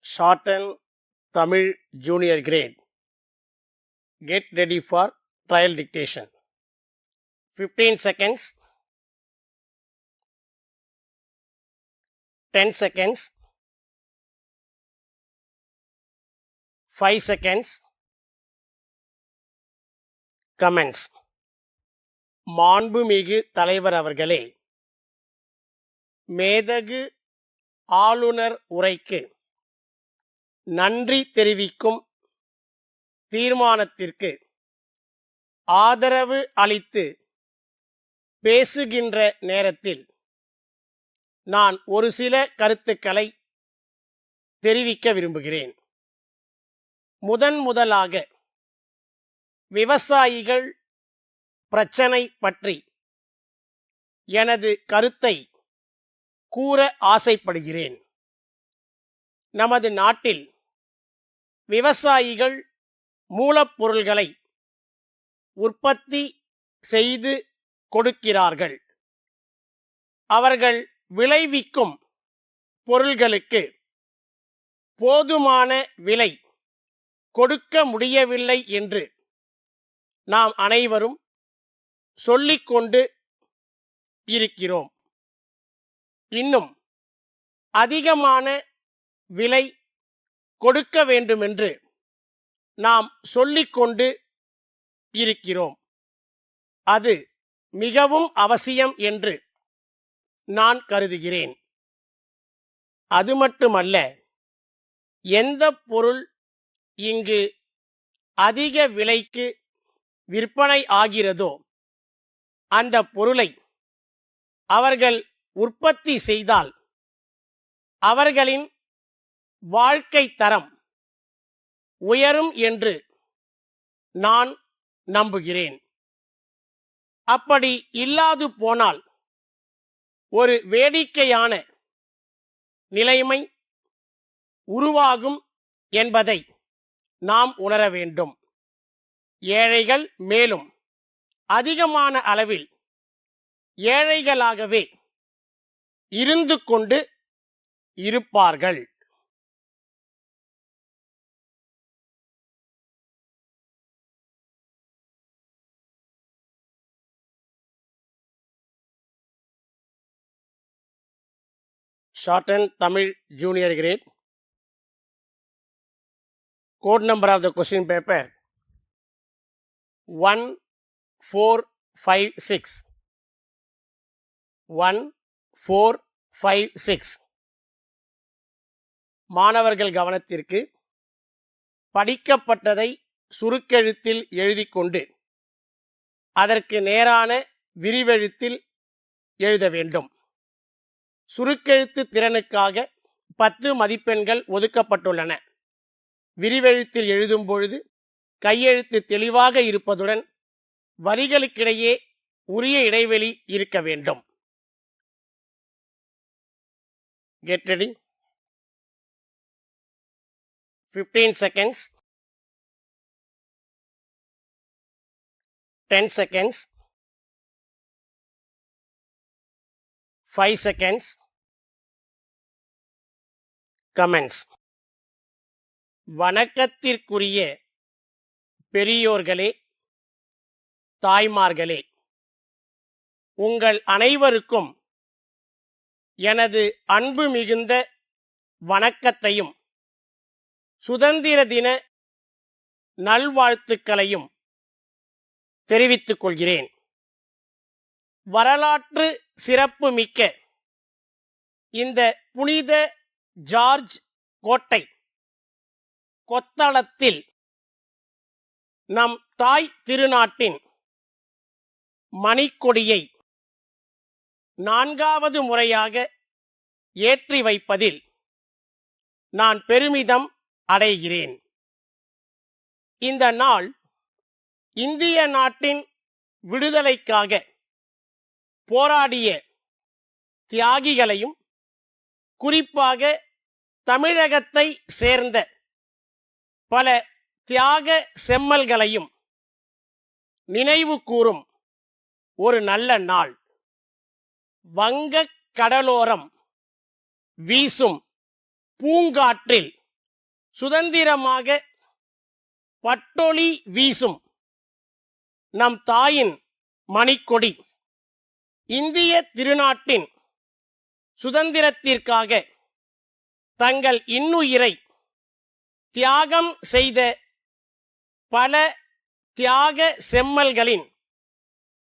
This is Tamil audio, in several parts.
Shorten Tamil Junior Grade. Get ready for trial dictation. 15 seconds, 10 seconds, 5 seconds. Comments. மாண்புமிகு தலைவர் அவர்களே, மேதகு ஆளுநர் உரைக்கு நன்றி தெரிவிக்கும் தீர்மானத்திற்கு ஆதரவு அளித்து பேசுகின்ற நேரத்தில் நான் ஒரு சில கருத்துக்களை தெரிவிக்க விரும்புகிறேன். முதலாக விவசாயிகள் பிரச்சனை பற்றி எனது கருத்தை கூற ஆசைப்படுகிறேன். நமது நாட்டில் விவசாயிகள் மூலப்பொருள்களை உற்பத்தி செய்து கொடுக்கிறார்கள். அவர்கள் விளைவிக்கும் பொருள்களுக்கு போதுமான விலை கொடுக்க முடியவில்லை என்று நாம் அனைவரும் சொல்லிக்கொண்டு இருக்கிறோம். இன்னும் அதிகமான விலை கொடுக்க வேண்டுமென்று நாம் சொல்லிக்கொண்டு இருக்கிறோம். அது மிகவும் அவசியம் என்று நான் கருதுகிறேன். அது மட்டுமல்ல, எந்த பொருள் இங்கு அதிக விலைக்கு விற்பனை ஆகிறதோ அந்த பொருளை அவர்கள் உற்பத்தி செய்தால் அவர்களின் வாழ்க்கை தரம் உயரும் என்று நான் நம்புகிறேன். அப்படி இல்லாது போனால் ஒரு வேடிக்கையான நிலைமை உருவாகும் என்பதை நாம் உணர வேண்டும். ஏழைகள் மேலும் அதிகமான அளவில் ஏழைகளாகவே இருந்து கொண்டு இருப்பார்கள். Shorten Tamil Junior Grade. Code number of the question paper 1456. 1456. மாணவர்கள் கவனத்திற்கு, படிக்கப்பட்டதை சுருக்கெழுத்தில் எழுதி கொண்டு அதற்கு நேரான விரிவெழுத்தில் எழுத வேண்டும். சுருக்கெழுத்து திறனுக்காக 10 மதிப்பெண்கள் ஒதுக்கப்பட்டுள்ளன. விரிவெழுத்தில் எழுதும் பொழுது கையெழுத்து தெளிவாக இருப்பதுடன் வரிகளுக்கிடையே உரிய இடைவெளி இருக்க வேண்டும். Get ready. 15 seconds, 10 seconds, 5 seconds. Comments. வணக்கத்திற்குரிய பெரியோர்களே, தாய்மார்களே, உங்கள் அனைவருக்கும் எனது அன்பு மிகுந்த வணக்கத்தையும் சுதந்திர தின நல்வாழ்த்துக்களையும் தெரிவித்துக் கொள்கிறேன். வரலாற்று சிறப்பு மிக்க இந்த புனித ஜார்ஜ் கோட்டை கொத்தளத்தில் நம் தாய் திருநாட்டின் மணிக்கொடியை 4வது முறையாக ஏற்றி வைப்பதில் நான் பெருமிதம் அடைகிறேன். இந்த நாள் இந்திய நாட்டின் விடுதலைக்காக போராடிய தியாகிகளையும், குறிப்பாக தமிழகத்தை சேர்ந்த பல தியாக செம்மல்களையும் நினைவு கூறும் ஒரு நல்ல நாள். வங்கக் கடலோரம் வீசும் பூங்காற்றில் சுதந்திரமாக பட்டொளி வீசும் நம் தாயின் மணிக்கொடி இந்திய திருநாட்டின் சுதந்திரத்திற்காக தங்கள் இன்னுயிரை தியாகம் செய்த பல தியாக செம்மல்களின்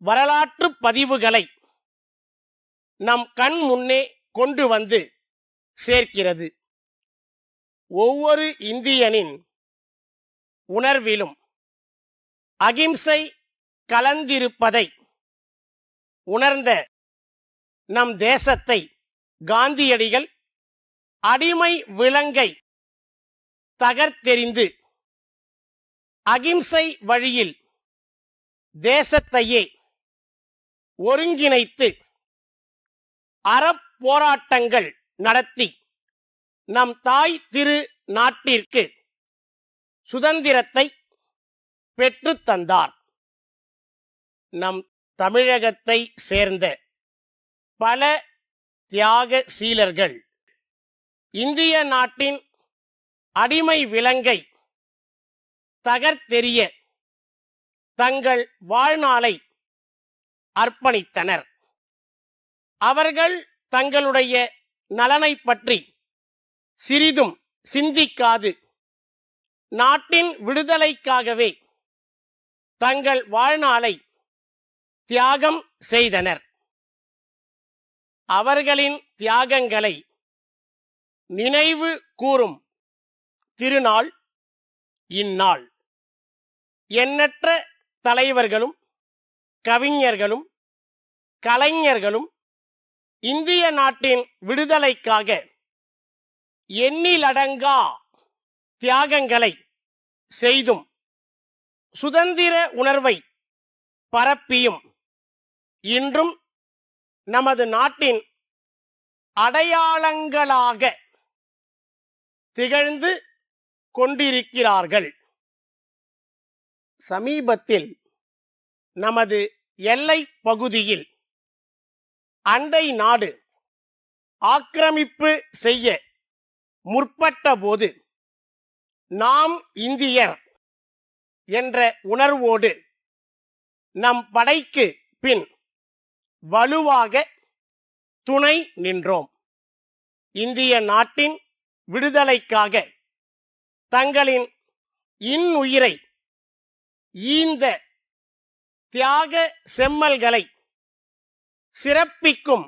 வரலாற்று பதிவுகளை நம் கண் முன்னே கொண்டு வந்து சேர்க்கிறது. ஒவ்வொரு இந்தியனின் உணர்விலும் அகிம்சை கலந்திருப்பதை உணர்ந்த நம் தேசத்தை காந்தியடிகள் அடிமை விலங்கை தகர்த்தெறிந்து அகிம்சை வழியில் தேசத்தையே ஒருங்கிணைத்து அறப்போராட்டங்கள் நடத்தி நம் தாய் திரு நாட்டிற்கு சுதந்திரத்தை பெற்றுத் தந்தார். நம் தமிழகத்தை சேர்ந்த பல தியாக சீலர்கள் இந்திய நாட்டின் அடிமை விலங்கை தகர்த்தெறிய தங்கள் வாழ்நாளை அர்ப்பணித்தனர். அவர்கள் தங்களுடைய நலனை பற்றி சிறிதும் சிந்திக்காது நாட்டின் விடுதலைக்காகவே தங்கள் வாழ்நாளை தியாகம் செய்தனர். அவர்களின் தியாகங்களை நினைவு கூறும் திருநாள் இந்நாள். எண்ணற்ற தலைவர்களும் கவிஞர்களும் கலைஞர்களும் இந்திய நாட்டின் விடுதலைக்காக எண்ணிலடங்கா தியாகங்களை செய்தும் சுதந்திர உணர்வை பரப்பியும் இன்றும் நமது நாட்டின் அடையாளங்களாக திகழ்ந்து கொண்டிருக்கிறார்கள். சமீபத்தில் நமது எல்லை பகுதியில் அண்டை நாடு ஆக்கிரமிப்பு செய்ய முற்பட்ட போது நாம் இந்தியர் என்ற உணர்வோடு நம் படைக்கு பின் வலுவாக துணை நின்றோம். இந்திய நாட்டின் விடுதலைக்காக தங்களின் இன்னுயிரை ஈந்த தியாக செம்மல்களை சிறப்பிக்கும்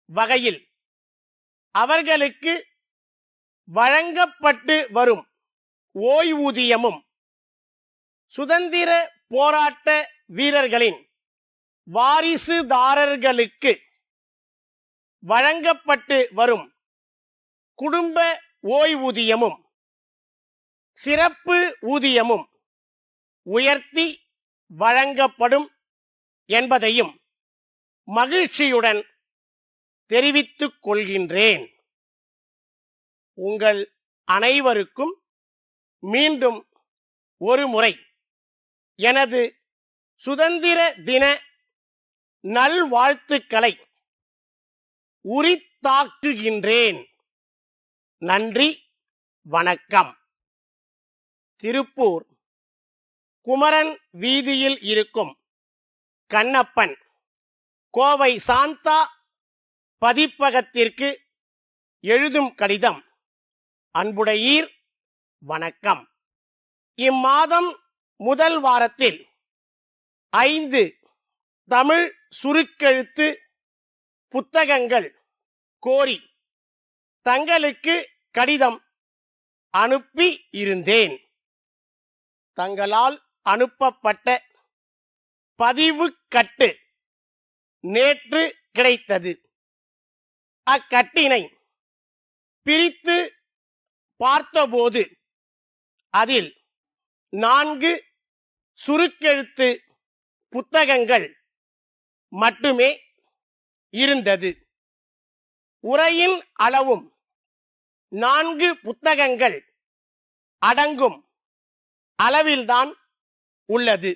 வகையில் அவர்களுக்கு வழங்கப்பட்டு வரும் ஓய்வூதியமும் சுதந்திர போராட்ட வீரர்களின் வாரிசுதாரர்களுக்கு வழங்கப்பட்டு வரும் குடும்ப ஓய்வூதியமும் சிறப்பு ஊதியமும் உயர்த்தி வழங்கப்படும் என்பதையும் மகிழ்ச்சியுடன் தெரிவித்துக் கொள்கின்றேன். உங்கள் அனைவருக்கும் மீண்டும் ஒரு முறை எனது சுதந்திர தின நல்வாழ்த்துக்களை உரித்தாக்குகின்றேன். நன்றி, வணக்கம். திருப்பூர் குமரன் வீதியில் இருக்கும் கண்ணப்பன் கோவை சாந்தா பதிப்பகத்திற்கு எழுதும் கடிதம். அன்புடையீர், வணக்கம். இம்மாதம் முதல் வாரத்தில் 5 தமிழ் சுருக்கெழுத்து புத்தகங்கள் கோரி தங்களுக்கு கடிதம் அனுப்பி இருந்தேன். தங்களால் அனுப்பப்பட்ட பதிவு கட்டு நேற்று கிடைத்தது. அக்கட்டினை பிரித்து பார்த்தபோது அதில் 4 சுருக்கெழுத்து புத்தகங்கள் மட்டுமே இருந்தது. உரையின் அளவும் 4 புத்தகங்கள் அடங்கும் அளவில்தான் உள்ளது.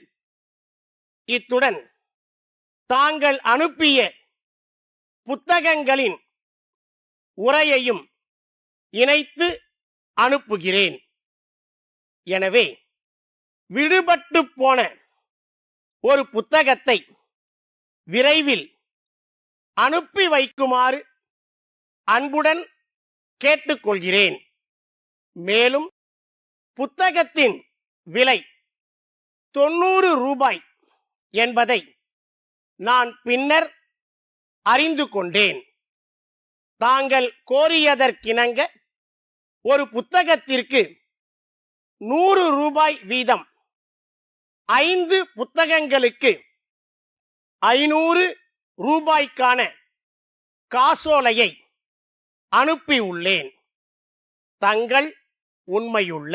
இத்துடன் தாங்கள் அனுப்பிய புத்தகங்களின் உரையையும் இணைத்து அனுப்புகிறேன். எனவே விடுபட்டு போன ஒரு புத்தகத்தை விரைவில் அனுப்பி வைக்குமாறு அன்புடன் கேட்டுக்கொள்கிறேன். மேலும் புத்தகத்தின் விலை 90 ரூபாய் என்பதை நான் பின்னர் அறிந்து கொண்டேன். தாங்கள் கோரியதற்கிணங்க ஒரு புத்தகத்திற்கு 100 ரூபாய் வீதம் 5 புத்தகங்களுக்கு 500 ரூபாய்க்கான காசோலையை அனுப்பியுள்ளேன். தங்கள் உண்மையுள்ள